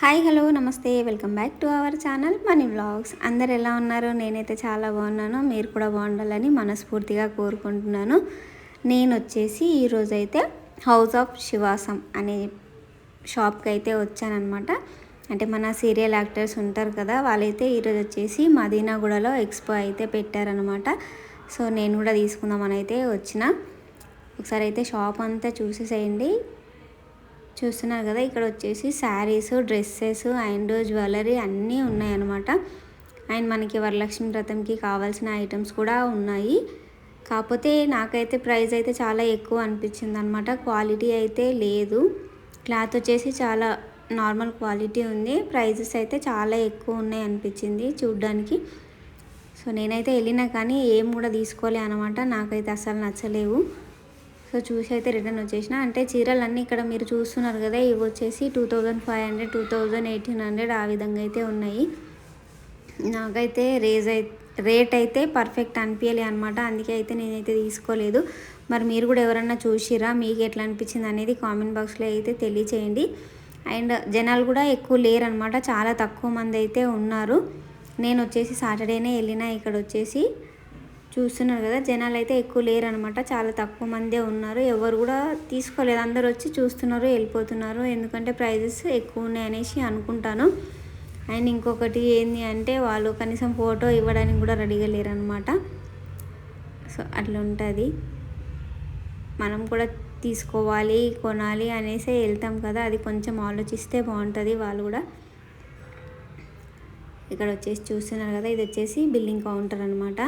Hi hello నమస్తే welcome back to our channel money vlogs. అందరు ఎలా ఉన్నారు? నేనైతే చాలా బాగున్నాను. మీరు కూడా బాగుండాలని మనస్ఫూర్తిగా కోరుకుంటున్నాను. నేను వచ్చేసి ఈరోజైతే హౌస్ ఆఫ్ శివాసం అనే షాప్కి అయితే వచ్చానమాట. అంటే మన సీరియల్ యాక్టర్స్ ఉంటారు కదా, వాళ్ళైతే ఈరోజు వచ్చేసి మదీనాగూడలో ఎక్స్పో అయితే పెట్టారనమాట. సో నేను కూడా తీసుకుందామని అయితే వచ్చిన. ఒకసారి అయితే షాప్ అంతా చూసేసేయండి. చూస్తున్నారు కదా, ఇక్కడ వచ్చేసి శారీస్, డ్రెస్సెస్ అండ్ జ్యువెలరీ అన్నీ ఉన్నాయన్నమాట. అండ్ మనకి వరలక్ష్మి వ్రతంకి కావాల్సిన ఐటమ్స్ కూడా ఉన్నాయి. కాకపోతే నాకైతే ప్రైస్ అయితే చాలా ఎక్కువ అనిపించింది అనమాట. క్వాలిటీ అయితే లేదు. క్లాత్ వచ్చేసి చాలా నార్మల్ క్వాలిటీ ఉంది. ప్రైజెస్ అయితే చాలా ఎక్కువ ఉన్నాయి అనిపించింది చూడ్డానికి. సో నేనైతే వెళ్ళినా కానీ ఏం కూడా తీసుకోలే అనమాట. నాకైతే అసలు నచ్చలేవు. సో చూసి అయితే రిటర్న్ వచ్చేసిన. అంటే చీరలు అన్నీ ఇక్కడ మీరు చూస్తున్నారు కదా, ఇవి వచ్చేసి 2500, 1800 ఆ విధంగా అయితే ఉన్నాయి. నాకైతే రేట్ అయితే పర్ఫెక్ట్ అనిపించలే అనమాట. అందుకే అయితే నేనైతే తీసుకోలేదు. మరి మీరు కూడా ఎవరన్నా చూసిరా, మీకు ఎట్లా అనిపించింది అనేది కామెంట్ బాక్స్లో అయితే తెలియచేయండి. అండ్ జనాలు కూడా ఎక్కువ లేరనమాట, చాలా తక్కువ మంది అయితే ఉన్నారు. నేను వచ్చేసి సాటర్డేనే వెళ్ళిన. ఇక్కడ వచ్చేసి చూస్తున్నారు కదా, జనాలు అయితే ఎక్కువ లేరు అనమాట, చాలా తక్కువ మందే ఉన్నారు. ఎవరు కూడా తీసుకోలేదు, అందరు వచ్చి చూస్తున్నారు, వెళ్ళిపోతున్నారు. ఎందుకంటే ప్రైజెస్ ఎక్కువ ఉన్నాయి అనేసి అనుకుంటాను. అండ్ ఇంకొకటి ఏంటి అంటే, వాళ్ళు కనీసం ఫోటో ఇవ్వడానికి కూడా రెడీగా లేరు అనమాట. సో అట్లా ఉంటుంది. మనం కూడా తీసుకోవాలి, కొనాలి అనేసి వెళ్తాం కదా, అది కొంచెం ఆలోచిస్తే బాగుంటుంది. వాళ్ళు కూడా ఇక్కడ వచ్చేసి చూస్తున్నారు కదా, ఇది వచ్చేసి బిల్లింగ్ కౌంటర్ అనమాట.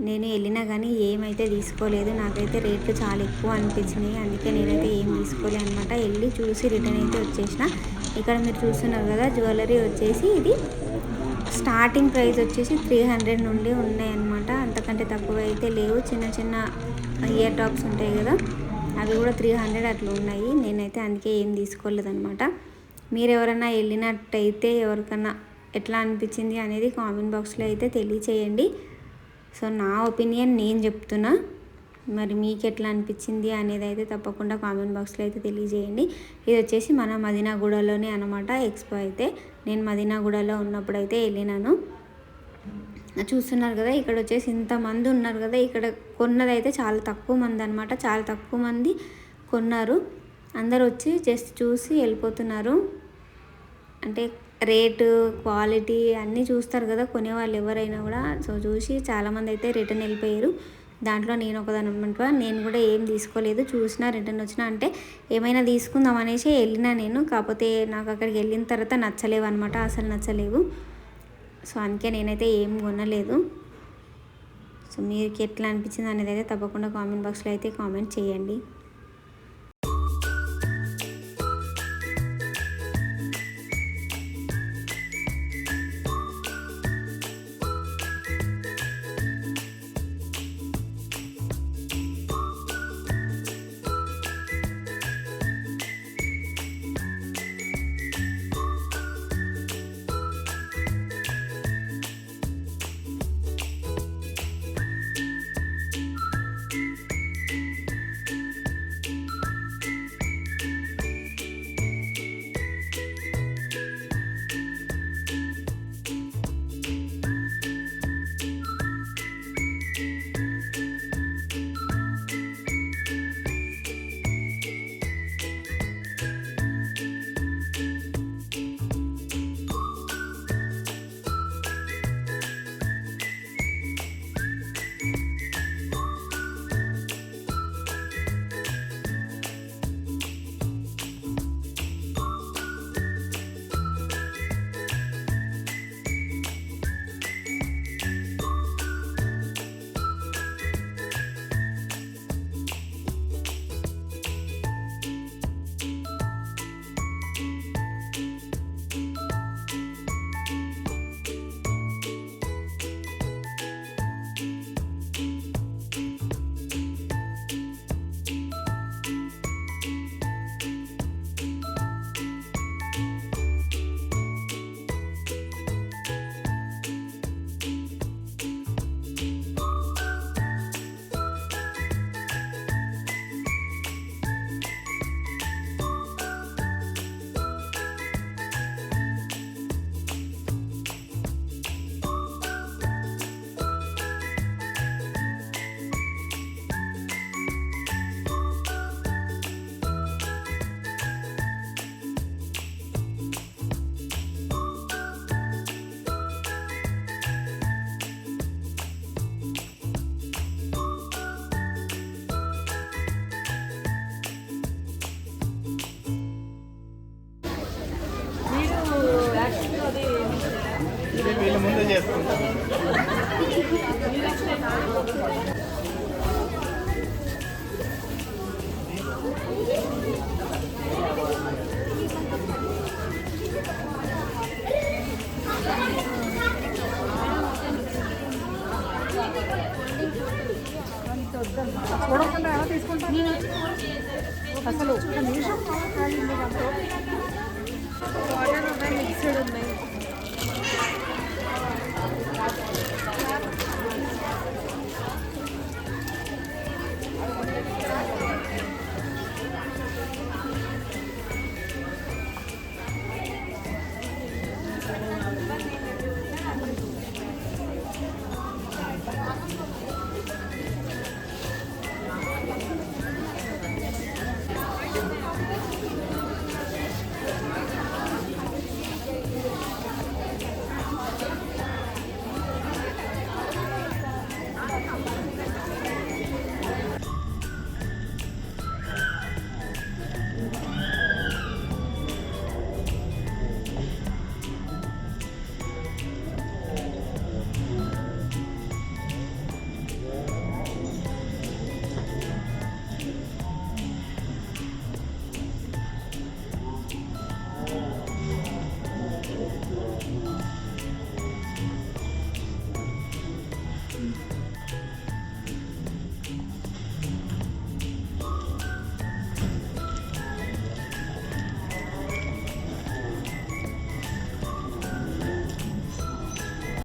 నేను వెళ్ళినా కానీ ఏమైతే తీసుకోలేదు. నాకైతే రేట్లు చాలా ఎక్కువ అనిపించినాయి, అందుకే నేనైతే ఏం తీసుకోలేదు అనమాట. వెళ్ళి చూసి రిటర్న్ అయితే వచ్చేసిన. ఇక్కడ మీరు చూస్తున్నారు కదా, జ్యువెలరీ వచ్చేసి ఇది స్టార్టింగ్ ప్రైస్ వచ్చేసి 300 నుండి ఉన్నాయన్నమాట. అంతకంటే తక్కువ అయితే లేవు. చిన్న చిన్న ఇయర్ టాప్స్ ఉంటాయి కదా, అవి కూడా 300 అట్లా ఉన్నాయి. నేనైతే అందుకే ఏం తీసుకోలేదన్నమాట. మీరు ఎవరైనా వెళ్ళినట్టయితే ఎవరికన్నా ఎట్లా అనిపించింది అనేది కామెంట్ బాక్స్లో అయితే తెలియచేయండి. సో నా ఒపీనియన్ నేను చెప్తున్నా, మరి మీకు ఎట్లా అనిపించింది అనేది అయితే తప్పకుండా కామెంట్ బాక్స్లో అయితే తెలియజేయండి. ఇది వచ్చేసి మన మదీనాగూడలోనే అనమాట ఎక్స్పో అయితే. నేను మదీనాగూడలో ఉన్నప్పుడు అయితే వెళ్ళినాను. చూస్తున్నారు కదా, ఇక్కడ వచ్చేసి ఇంతమంది ఉన్నారు కదా, ఇక్కడ కొన్నది అయితే చాలా తక్కువ మంది అనమాట. చాలా తక్కువ మంది కొన్నారు. అందరు వచ్చి జస్ట్ చూసి వెళ్ళిపోతున్నారు. అంటే రేటు, క్వాలిటీ అన్నీ చూస్తారు కదా కొనేవాళ్ళు ఎవరైనా కూడా. సో చూసి చాలామంది అయితే రిటర్న్ వెళ్ళిపోయారు. దాంట్లో నేను ఒకదాని అనమాట. నేను కూడా ఏం తీసుకోలేదు, చూసినా రిటర్న్ వచ్చిన. అంటే ఏమైనా తీసుకుందాం అనేసి వెళ్ళినా నేను. కాకపోతే నాకు అక్కడికి వెళ్ళిన తర్వాత నచ్చలేవు అనమాట, అసలు నచ్చలేవు. సో అందుకే నేనైతే ఏం కొనలేదు. సో మీకు ఎట్లా అనిపించింది అనేది అయితే తప్పకుండా కామెంట్ బాక్స్లో అయితే కామెంట్ చేయండి. చేసుకుంటాను.